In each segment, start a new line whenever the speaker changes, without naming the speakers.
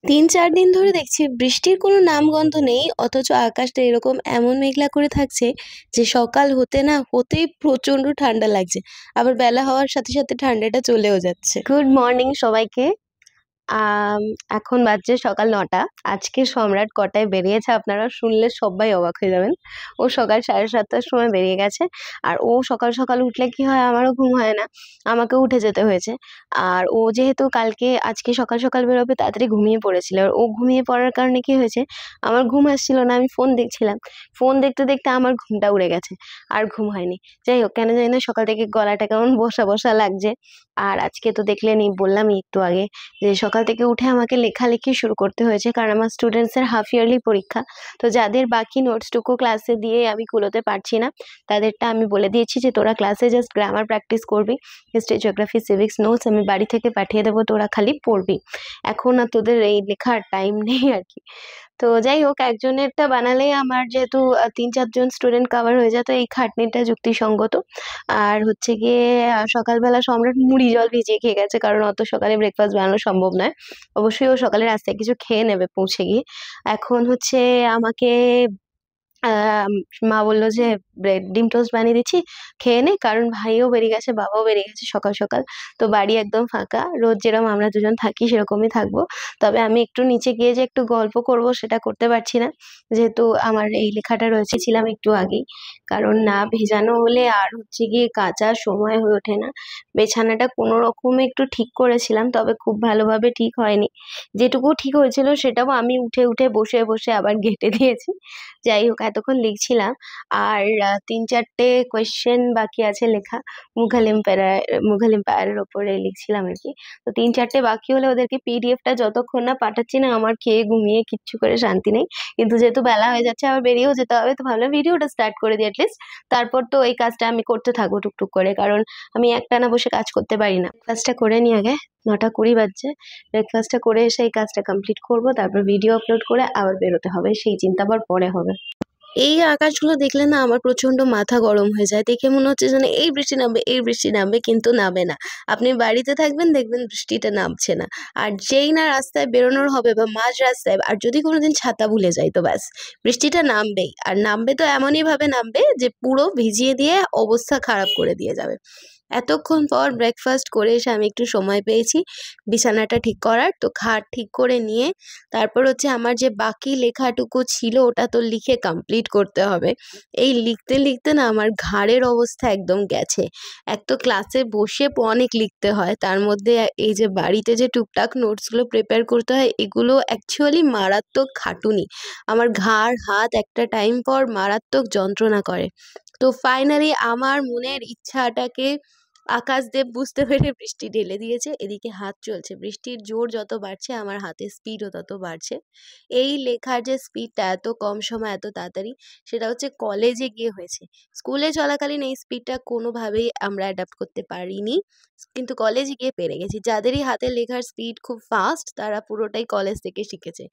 ৩-৪ দিন ধরে দেখছি বৃষ্টির কোনো নামগন্ধ নেই। অথচ আকাশটা এমন মেঘলা করে থাকছে যে সকাল হতে না হতেই প্রচণ্ড ঠান্ডা লাগছে। আবার বেলা হওয়ার সাথে, সাথে ঠান্ডাটা চলেও যাচ্ছে। গুড মর্নিং সবাইকে। আম এখন বাজছে সকাল ৯টা। আজকে সম্রাট কটায় বেরিয়েছে আপনারা শুনলে সব্বাই অবাক হয়ে যাবেন। ও সকাল ৭:৩০ র সময় বেরিয়ে গেছে। আর ও সকাল, সকাল উঠলে কি হয় আমারও ঘুম হয় না। আমাকেও উঠে যেতে হয়েছে। আর ও যেহেতু আজকে সকাল, সকাল বেরোবে তাড়াতাড়ি ঘুমিয়ে পড়েছিল। আর ও ঘুমিয়ে পড়ার কারণে কি হয়েছে, আমার ঘুম আসছিল না। আমি ফোন দেখছিলাম। ফোন দেখতে, দেখতে আমার ঘুমটা উড়ে গেছে। আর ঘুম হয়নি। যাই হোক কেন জানি না সকাল থেকে গলাটা কেমন বসা, বসা লাগছে। আর আজকে তো দেখলেনই বললামই একটু আগে যে সকাল থেকে উঠে আমাকে লেখালেখি শুরু করতে হয়েছে কারণ আমার স্টুডেন্টসের হাফ ইয়ারলি পরীক্ষা। তো যাদের বাকি নোটসটুকু ক্লাসে দিয়ে আমি কুলোতে পারছি না তাদেরটা আমি বলে দিয়েছি যে তোরা ক্লাসে জাস্ট গ্রামার প্র্যাকটিস করবি, হিস্ট্রি জিওগ্রাফি সিভিক্স নোটস আমি বাড়ি থেকে পাঠিয়ে দেবো, তোরা খালি পড়বি। এখন আর তোদের এই লেখার টাইম নেই আর কি। তো যাই হোক একজনেরটা বানালেই আমার যেহেতু ৩-৪ জন স্টুডেন্ট কভার হয়ে যায় তো এই খাটনিটা যুক্তিসঙ্গত। আর হচ্ছে গিয়ে সকালবেলা সম্রাট মুড়ি জল ভিজিয়ে খেয়ে গেছে কারণ অত সকালে ব্রেকফাস্ট বানানো সম্ভব নয়। অবশ্যই ও সকালে রাস্তায় কিছু খেয়ে নেবে পৌঁছে গিয়ে। এখন হচ্ছে আমাকে আম মা বলল যে ব্রেড ডিম টোস্ট বানিয়ে দিচ্ছি, খেয়ে নে। কারণ ভাইও বেরিয়ে গেছে, বাবাও বেরিয়ে গেছে সকাল, সকাল। তো বাড়ি একদম ফাঁকা। রোজ যেরকম আমরা দুজন থাকি সেরকমই থাকবো। তবে আমি একটু নিচে গিয়ে যে একটু গল্প করব সেটা করতে পারছি না। যেহেতু আমার এই লেখাটা রয়েছে ছিলাম একটু আগেই। কারণ না ভেজানো হলে আর হচ্ছে গিয়ে কাচার সময় হয়ে ওঠে না। বিছানাটা কোনো রকমে একটু ঠিক করেছিলাম তবে খুব ভালোভাবে ঠিক হয়নি। যেটুকু ঠিক হয়েছিল সেটাও আমি উঠে, উঠে বসে, বসে আবার ঘেঁটে দিয়েছি। যাই হোক এতক্ষণ লিখছিলাম। আর ৩-৪টে কোয়েশ্চেন বাকি আছে লেখা। মুঘল এম্পায়ারের ওপরে লিখছিলাম আরকি। তো ৩-৪টে বাকি হলে ওদেরকে পিডিএফটা যতক্ষণ না পাঠাচ্ছি না আমার খেয়ে ঘুমিয়ে কিচ্ছু করে শান্তি নেই। কিন্তু যেহেতু বেলা হয়ে যাচ্ছে আবার বেরিয়েও যেতে হবে তো ভাবলাম ভিডিওটা স্টার্ট করে দিই এটলিস্ট। তারপর তো এই কাজটা আমি করতে থাকবো টুকটুক করে। কারণ আমি একটানা বসে কাজ করতে পারি না। কাজটা করে নিই আগে। ৯টা ২০ বাজছে। ব্রেকফাস্টটা করে এসে এই কাজটা কমপ্লিট করবো। তারপর ভিডিও আপলোড করে আবার বেরোতে হবে। সেই চিন্তা আবার পরে হবে। এই আকাশগুলো দেখলে না আমার প্রচণ্ড মাথা গরম হয়ে যায়। দেখে মনে হচ্ছে যেন এই বৃষ্টি নামবে, এই বৃষ্টি নামবে কিন্তু নামে না। আপনি বাড়িতে থাকবেন দেখবেন বৃষ্টিটা নামছে না। আর যেই না রাস্তায় বেরোনোর হবে বা মাঝ রাস্তায় আর যদি কোনোদিন ছাতা ভুলে যাই তো ব্যাস বৃষ্টিটা নামবেই। আর নামবে তো এমনইভাবে নামবে যে পুরো ভিজিয়ে দিয়ে অবস্থা খারাপ করে দিয়ে যাবে। এতক্ষণ পর ব্রেকফাস্ট করে এসে আমি একটু সময় পেয়েছি বিছানাটা ঠিক করার। তো খাট ঠিক করে নিয়ে তারপর হচ্ছে আমার যে বাকি লেখাটুকু ছিল ওটা তো লিখে কমপ্লিট করতে হবে। এই লিখতে, লিখতে না আমার ঘাড়ের অবস্থা একদম গেছে। এক তো ক্লাসে বসে অনেক লিখতে হয়। তার মধ্যে এই যে বাড়িতে যে টুকটাক নোটসগুলো প্রিপেয়ার করতে হয় এগুলো অ্যাকচুয়ালি মারাত্মক খাটুনি। আমার ঘাড়, হাত একটা টাইম পর মারাত্মক যন্ত্রণা করে। তো ফাইনালি আমার মনের ইচ্ছাটাকে আকাশদেব বুঝতে পেরে বৃষ্টি ঢেলে দিয়েছে। এদিকে হাত চলছে। বৃষ্টির জোর যত বাড়ছে আমার হাতের স্পিডও তত বাড়ছে। এই লেখার যে স্পিডটা এত কম সময়ে এত তাড়াতাড়ি সেটা হচ্ছে কলেজে গিয়ে হয়েছে। স্কুলে চলাকালীন এই স্পিডটা কোনোভাবেই আমরা অ্যাডাপ্ট করতে পারিনি। কিন্তু কলেজে গিয়ে পেরে গেছি। যাদেরই হাতের লেখার স্পিড খুব ফাস্ট তারা পুরোটাই কলেজ থেকে শিখেছে।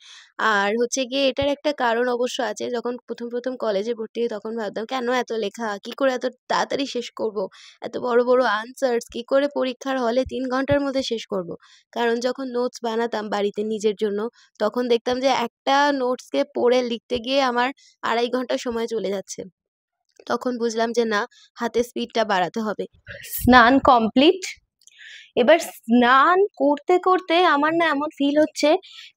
আর হচ্ছে গিয়ে এটার একটা কারণ অবশ্য আছে। যখন ১ম কলেজে ভর্তি হই তখন ভাবতাম কেন এত লেখা? কি করে এত তাড়াতাড়ি শেষ করব? এত বড়, বড় আনসার্স কি করে পরীক্ষার হলে ৩ ঘন্টার মধ্যে শেষ করব? কারণ যখন নোটস বানাতাম বাড়িতে নিজের জন্য, তখন দেখতাম যে একটা নোটসকে পড়ে লিখতে গিয়ে আমার ২.৫ ঘন্টা সময় চলে যাচ্ছে। তখন বুঝলাম যে না, হাতের স্পিডটা বাড়াতে হবে। স্নান কমপ্লিট। এবার স্নান করতে, করতে আমার না এমন ফিল হচ্ছে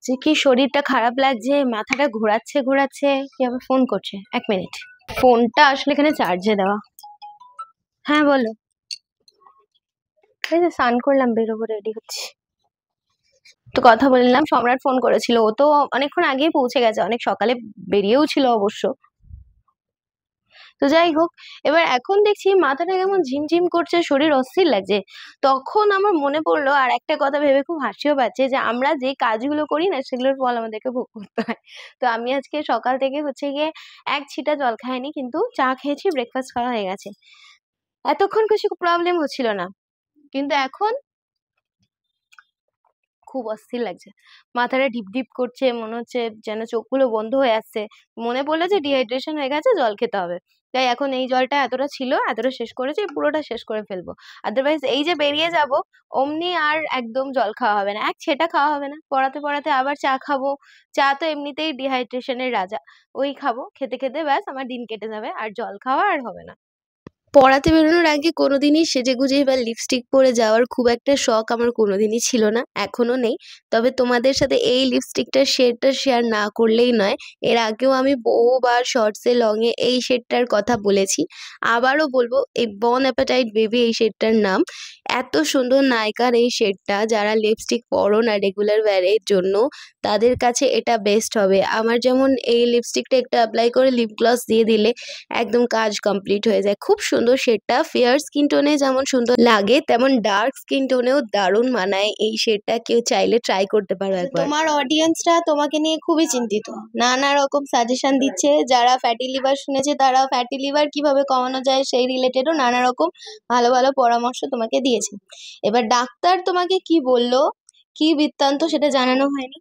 যে কি শরীরটা খারাপ লাগছে, মাথাটা ঘোরাচ্ছে, ঘোরাচ্ছে। কে আবার ফোন করছে? ১ মিনিট। ফোনটা আসলে এখানে চার্জে দেওয়া। হ্যাঁ, বলো। এই যে স্নান করলাম বেরোবো রেডি হচ্ছি। তো কথা বললাম সম্রাট ফোন করেছিল। ও তো অনেকক্ষণ আগেই পৌঁছে গেছে। অনেক সকালে বেরিয়েও ছিল অবশ্য। তো যাই হোক এবার এখন দেখছি মাথাটা কেমন ঝিমঝিম করছে, শরীর অস্থির লাগছে। তখন আমার মনে পড়লো আর একটা কথা ভেবে খুব হাসিও পাচ্ছে যে আমরা যে কাজগুলো করি না সেগুলোর ফল আমাদেরকে ভোগ করতে হয়। তো আমি আজকে সকাল থেকে হচ্ছে গিয়ে এক ছিটা জল খাইনি কিন্তু চা খেয়েছি, ব্রেকফাস্ট করা হয়ে গেছে। এতক্ষণ কিছু প্রবলেম হচ্ছিল না। কিন্তু এখন খুব অস্থির লাগছে, মাথাটা ঢিপ ঢিপ করছে, মনে হচ্ছে যেন চোখগুলো বন্ধ হয়ে আসছে। মনে পড়লো যে ডিহাইড্রেশন হয়ে গেছে, জল খেতে হবে। তাই এখন এই জলটা এতটা ছিল, এতটা শেষ করেছি, পুরোটা শেষ করে ফেলবো। আদারওয়াইজ এই যে বেরিয়ে যাব অমনি আর একদম জল খাওয়া হবে না, এক ছেটা খাওয়া হবে না। পড়াতে পড়াতে আবার চা খাবো, চা তো এমনিতেই ডিহাইড্রেশনের রাজা, ওই খাবো, খেতে খেতে ব্যাস আমার দিন কেটে যাবে, আর জল খাওয়া আর হবে না। পড়াতে বেরোনোর আগে কোনোদিনই সেজেগুজে বা লিপস্টিক পরে যাওয়ার খুব একটা শখ আমার কোনোদিনই ছিল না, এখনো নেই। তবে তোমাদের সাথে এই লিপস্টিকটার শেডটা শেয়ার না করলেই নয়। এর আগেও আমি বহুবার শর্টসে লংয়ে এই শেডটার কথা বলেছি, আবারও বলবো, এই বন অ্যাপাটাইট বেবি এই শেডটার নাম। এত সুন্দর নায়িকার এই শেডটা, যারা লিপস্টিক পরো না রেগুলার ওয়্যারের জন্য, তাদের কাছে এটা বেস্ট হবে। আমার যেমন এই লিপস্টিকটা একটু অ্যাপ্লাই করে লিপ গ্লস দিয়ে দিলে একদম কাজ কমপ্লিট হয়ে যায়। খুব সুন্দর শেডটা, ফেয়ার স্কিন টোনে যেমন সুন্দর লাগে তেমন ডার্ক স্কিন টোনেও দারুণ মানায় এই শেডটা। কেউ চাইলে ট্রাই করতে পারো একবার। তোমার অডিয়েন্সরা তোমাকে নিয়ে খুবই চিন্তিত, নানা রকম সাজেশন দিচ্ছে। যারা ফ্যাটি লিভার শুনেছে তারা ফ্যাটি লিভার কিভাবে কমানো যায় সেই রিলেটেডও নানা রকম ভালো ভালো পরামর্শ তোমাকে দিয়েছে। এবার ডাক্তার তোমাকে কি বললো, কি বৃত্তান্ত, সেটা জানানো হয়নি।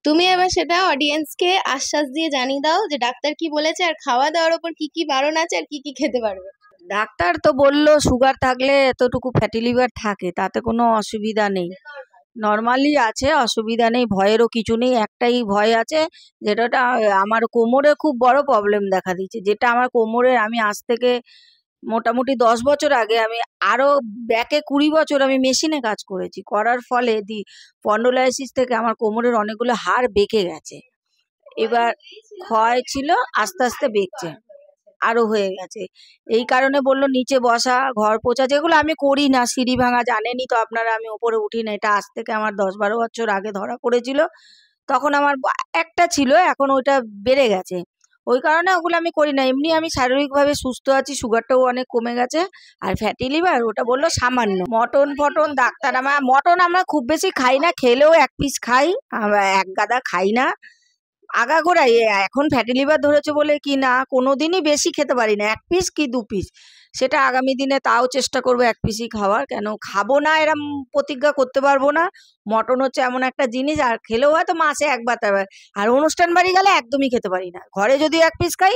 তুমি এবার সেটা অডিয়েন্সকে আশ্বাস দিয়ে জানিয়ে দাও যে ডাক্তার কি বলেছে, আর খাওয়া দাওয়ার ওপর কি কি বারণ আছে, আর কি কি খেতে পারবে।
ডাক্তার তো বললো সুগার থাকলে এতটুকু ফ্যাটি লিভার থাকে, তাতে কোনো অসুবিধা নেই, নর্মালি আছে, অসুবিধা নেই, ভয়েরও কিছু নেই। একটাই ভয় আছে, যেটা আমার কোমরে খুব বড় প্রবলেম দেখা দিচ্ছে, যেটা আমার কোমরের, আমি আজ থেকে মোটামুটি 10 বছর আগে, আমি আরো ব্যাকে 20 বছর আমি মেশিনে কাজ করেছি, করার ফলে স্পন্ডোলাইসিস থেকে আমার কোমরের অনেকগুলো হাড় বেঁকে গেছে। এবার ক্ষয় ছিল, আস্তে আস্তে বেঁকছে, আরো হয়ে গেছে। এই কারণে বললো নিচে বসা, ঘর পোছা, যেগুলো আমি করি না, সিঁড়ি ভাঙা জানেনই তো আপনারা, আমি ওপরে উঠি না, এটা আজ থেকে আমার 10-12 বছর আগে ধরা পড়েছিল। তখন আমার একটা ছিল, এখন ওইটা বেড়ে গেছে, ওই কারণে ওগুলো আমি করি না। এমনি আমি শারীরিকভাবে সুস্থ আছি, সুগারটাও অনেক কমে গেছে। আর ফ্যাটি লিভার ওটা বললো সামান্য। মটন ফটন ডাক্তার, আমার মটন আমরা খুব বেশি খাই না, খেলেও 1 পিস খাই, আমরা 1 গাদা খাই না আগাগোড়াই। এখন ফ্যাটি লিভার ধরেছে বলে কি না, কোনোদিনই বেশি খেতে পারি না, 1 পিস কি 2 পিস, সেটা আগামী দিনে তাও চেষ্টা করবো 1 পিসই খাওয়ার। কেন খাবো না এরম প্রতিজ্ঞা করতে পারবো না। মটন হচ্ছে এমন একটা জিনিস, আর খেলেও হয়তো মাসে একবার তেবার। আর অনুষ্ঠান বাড়ি গেলে একদমই খেতে পারি না, ঘরে যদি 1 পিস খাই,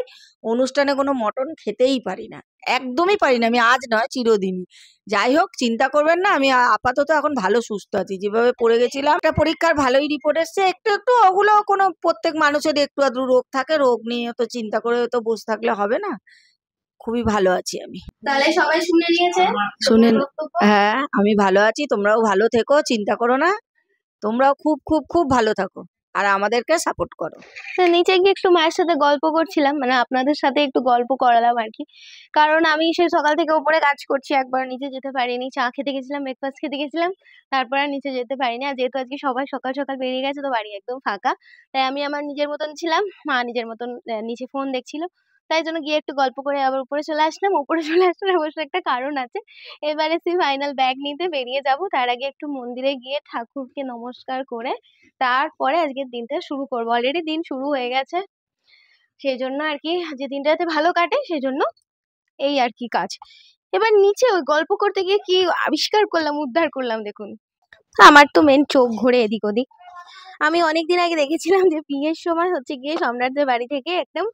অনুষ্ঠানে কোনো মটন খেতেই পারি না, একদমই পারি না। আমি আজ নয়, চিরদিনই। যাই হোক, চিন্তা করবেন না, আমি আপাতত এখন ভালো সুস্থ আছি। যেভাবে পড়ে গেছিলাম, একটা পরীক্ষার ভালোই রিপোর্ট এসছে, একটু একটু, ওগুলো কোনো, প্রত্যেক মানুষের একটু আধটু রোগ থাকে, রোগ নিয়ে তো চিন্তা করে তো বসে থাকলে হবে না। খুবই ভালো আছি আমি।
তাহলে সবাই শুনে নিয়েছে,
শুনেন? হ্যাঁ, আমি ভালো আছি, তোমরাও ভালো থেকো, চিন্তা করো না, তোমরাও খুব খুব খুব ভালো থাকো, আর আমাদেরকে সাপোর্ট করো।
নিচে গিয়ে একটু মায়ের সাথে গল্প করছিলাম, মানে আপনাদের সাথে একটু গল্প করালাম আর কি। কারণ আমি সেই সকাল থেকে উপরে কাজ করছি, একবার নিচে যেতে পারিনি, চা খেতে গেছিলাম, ব্রেকফাস্ট খেতে গেছিলাম, তারপর আর নিচে যেতে পারিনি। আর যেহেতু আজকে সবাই সকাল সকাল বেরিয়ে গেছে, তো বাড়ি একদম ফাঁকা, তাই আমি আমার নিজের মতন ছিলাম, মা নিজের মতন নিচে ফোন দেখছিল। তাই জন্য গিয়ে একটু গল্প করে আবার উপরে চলে আসলাম। উপরে চলে আসার অবশ্য একটা কারণ আছে, এবারে সেই ফাইনাল ব্যাগ নিতে বেরিয়ে যাব, তার আগে একটু মন্দিরে গিয়ে ঠাকুরকে নমস্কার করে তারপরে আজকের দিনটা শুরু করবো। অলরেডি দিন শুরু হয়ে গেছে, সেই জন্য আর কি, যে দিনটা যাতে ভালো কাটে সেই জন্য এই আর কি কাজ। এবার নিচে ওই গল্প করতে গিয়ে কি আবিষ্কার করলাম, উদ্ধার করলাম, দেখুন। আমার তো মেন চোখ ঘোরে এদিক ওদিক। আমি অনেকদিন আগে দেখেছিলাম যে বিয়ের সময় হচ্ছে গিয়ে সম্রাটদের বাড়ি থেকে একদম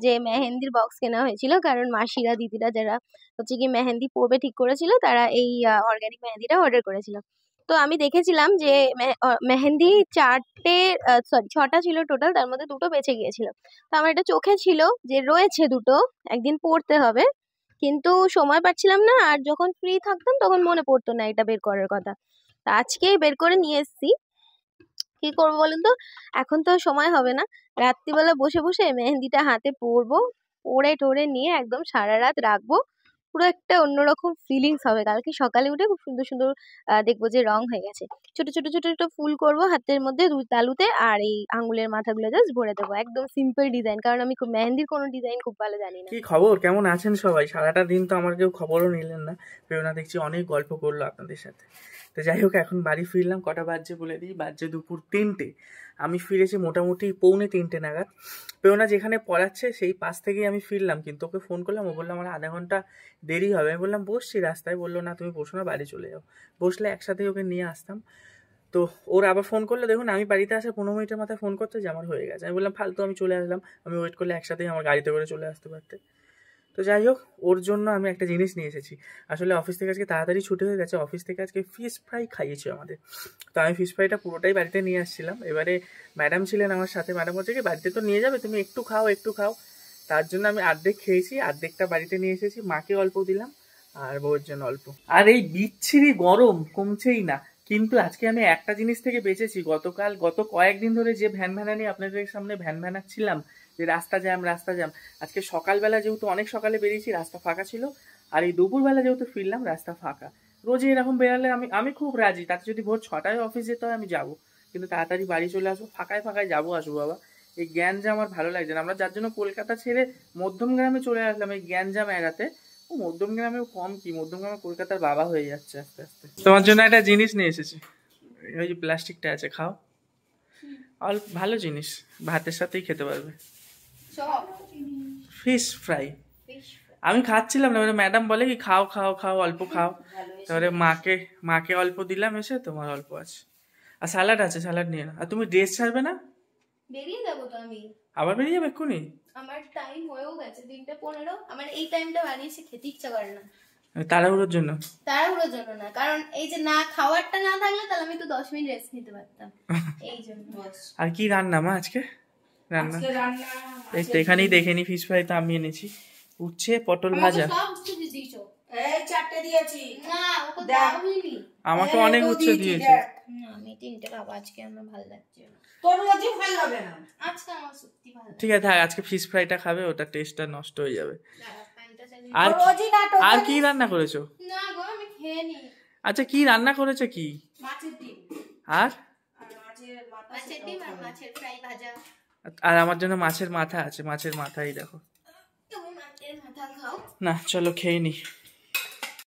যে মেহেন্দির বক্স কেনা হয়েছিল, কারণ মাসিরা দিদিরা যারা হচ্ছে গিয়ে মেহেন্দি পরবে ঠিক করেছিল, তারা এই অর্গানিক মেহেন্দিটা অর্ডার করেছিল। তো আমি দেখেছিলাম যে মেহেন্দি 4টে, সরি 6টা ছিল টোটাল, তার মধ্যে 2টো বেঁচে গিয়েছিল। তো আমার এটা চোখে ছিল যে রয়েছে 2টো, একদিন পরতে হবে, কিন্তু সময় পাচ্ছিলাম না, আর যখন ফ্রি থাকতাম তখন মনে পড়তো না এটা বের করার কথা। তা আজকেই বের করে নিয়ে এসেছি। কি করবো বলুন তো, এখন তো সময় হবে না, রাত্রিবেলা বসে বসে মেহেন্দিটা হাতে পরবো, পরে টরে নিয়ে একদম সারা রাত রাখবো, পুরো একটা অন্যরকম ফিলিংস হবে। কালকে সকালে উঠে খুব সুন্দর সুন্দর দেখবো যে রং হয়ে গেছে। ছোট ছোট ছোট ছোট ফুল করব হাতের মধ্যে, দুই তালুতে, আর এই আঙ্গুলের মাথাগুলো জাস্ট ভরে দেবো, একদম সিম্পল ডিজাইন, কারণ আমি মেহেন্দির কোনো ডিজাইন খুব ভালো জানি না।
কি খবর, কেমন আছেন সবাই? সারাটা দিন তো আমার কেউ খবরও নিলেন না। প্রেরণা দেখছি অনেক গল্প করলো আপনাদের সাথে। তো যাই হোক, এখন বাড়ি ফিরলাম, কটা বাজছে বলে দিই, বাজছে দুপুর 3টে। আমি ফিরেছি মোটামুটি 2:45 নাগাদ। প্রেরণা যেখানে পড়াচ্ছে সেই পাশ থেকেই আমি ফিরলাম, কিন্তু ওকে ফোন করলাম, ও বললো আমার আধা ঘন্টা দেরি হবে। আমি বললাম বসছি রাস্তায়, বললো না তুমি বসো না, বাড়ি চলে যাও, বসলে একসাথে ওকে নিয়ে আসতাম। তো ওর আবার ফোন করলে, দেখুন আমি বাড়িতে আসে 15 মিনিটের মাথায় ফোন করতে যে আমার হয়ে গেছে। আমি বললাম ফালতু, আমি চলে আসলাম, আমি ওয়েট করলে একসাথেই আমার গাড়িতে করে চলে আসতে পারতে। তো যাই হোক, ওর জন্য আমি একটা জিনিস নিয়ে এসেছি। আসলে অফিস থেকে আজকে তাড়াতাড়ি ছুটি হয়ে গেছে, অফিস থেকে আজকে ফিশ ফ্রাই খাইয়েছে আমাদের। তো আমি ফিশ ফ্রাইটা পুরোটাই বাড়িতে নিয়ে আসছিলাম। এবারে ম্যাডাম ছিলেন আমার সাথে, ম্যাডাম বলছে কি বাড়িতে তো নিয়ে যাবে, তুমি একটু খাও একটু খাও। তার জন্য আমি অর্ধেক খেয়েছি, অর্ধেকটা বাড়িতে নিয়ে এসেছি, মাকে অল্প দিলাম আর বউয়ের জন্য অল্প। আর এই বিচ্ছিরি গরম কমছেই না। কিন্তু আজকে আমি একটা জিনিস থেকে বেঁচেছি। গত কয়েকদিন ধরে যে ভ্যান ভ্যানানি আপনাদের সামনে ভ্যান ভ্যানাচ্ছিলাম যে রাস্তা জ্যাম রাস্তা জ্যাম, আজকে সকালবেলা যেহেতু অনেক সকালে বেরিয়েছি রাস্তা ফাঁকা ছিল, আর এই দুপুরবেলা যেহেতু ফিরলাম রাস্তা ফাঁকা। রোজই এরকম বেরালে আমি খুব রাজি, তাতে যদি ভোর 6টায় অফিস যেতে হয় আমি যাবো, কিন্তু তাড়াতাড়ি বাড়ি চলে আসবো, ফাঁকায় ফাঁকায় যাবো আসবো বাবা। এই গ্যাঞ্জাম আমার ভালো লাগছে না। আমরা যার জন্য কলকাতা ছেড়ে মধ্যমগ্রামে চলে আসলাম এই গ্যাঞ্জাম এড়াতে। ও মধ্যমগ্রামেও কম কি, মধ্যমগ্রামে কলকাতার বাবা হয়ে যাচ্ছে আস্তে আস্তে। তোমার জন্য একটা জিনিস নিয়ে এসেছি, ওই যে প্লাস্টিকটা আছে, খাও, অল্প ভালো জিনিস, ভাতের সাথেই খেতে পারবে। Fish fry. আমি খাচ্ছিলাম না, ম্যাডাম বলে কি খাও খাও খাও অল্প খাও, তারপরে মাকে অল্প দিলাম, এসে তোমার অল্প আছে। আর স্যালাড আছে, স্যালাড নিয়ে না। আর তুমি ড্রেস ছাড়বে না?
বেরিয়ে যাবো তো আমি।
আবার বেরিয়ে যাবে এক্ষুনি?
আমার টাইম হয়েও গেছে 3:15। আমার এই টাইমটা বানিয়েছে, খেতে ইচ্ছা করে না।
তাড়াহুড়োর জন্য?
তাড়াহুড়োর জন্য না, কারণ এই যে না খাওয়ারটা না থাকলে তাহলে আমি তো 10 মিনিট রেস্ট নিতে পারতাম, এই জন্য।
আর কি রান্না মা আজকে? রান্না এই তো এখানেই দেখে নি, ফিশ ফ্রাই তো আমি এনেছি, উচ্ছে পটল ভাজা।
এই 4টে দিয়েছি
না, ওকে দাও হয়নি।
আমাকে অনেক উচ্ছে দিয়েছে।
না, আমি 3টে খাবো আজকে, আমার ভালো লাগছে না।
তোর রোজই ভালো হবে না
আজকে আমার সত্যি ভালো
ঠিক আছে থাক, আজকে ফিশ ফ্রাইটা খাবে, ওটা টেস্টটা নষ্ট হয়ে যাবে। আর
রোজই নাটক
আর কি রান্না করেছো?
না গো, আমি খেয়ে নি।
আচ্ছা কি রান্না করেছো কি?
মাছের ডিম
আর
মাছের ডিম আর মাছের ফ্রাই ভাজা।
আর আমার জন্য মাছের মাথা আছে, মাছের মাথাই দেখো।
তুমি মাছের মাথা খাও।
না চলো খেয়ে নি।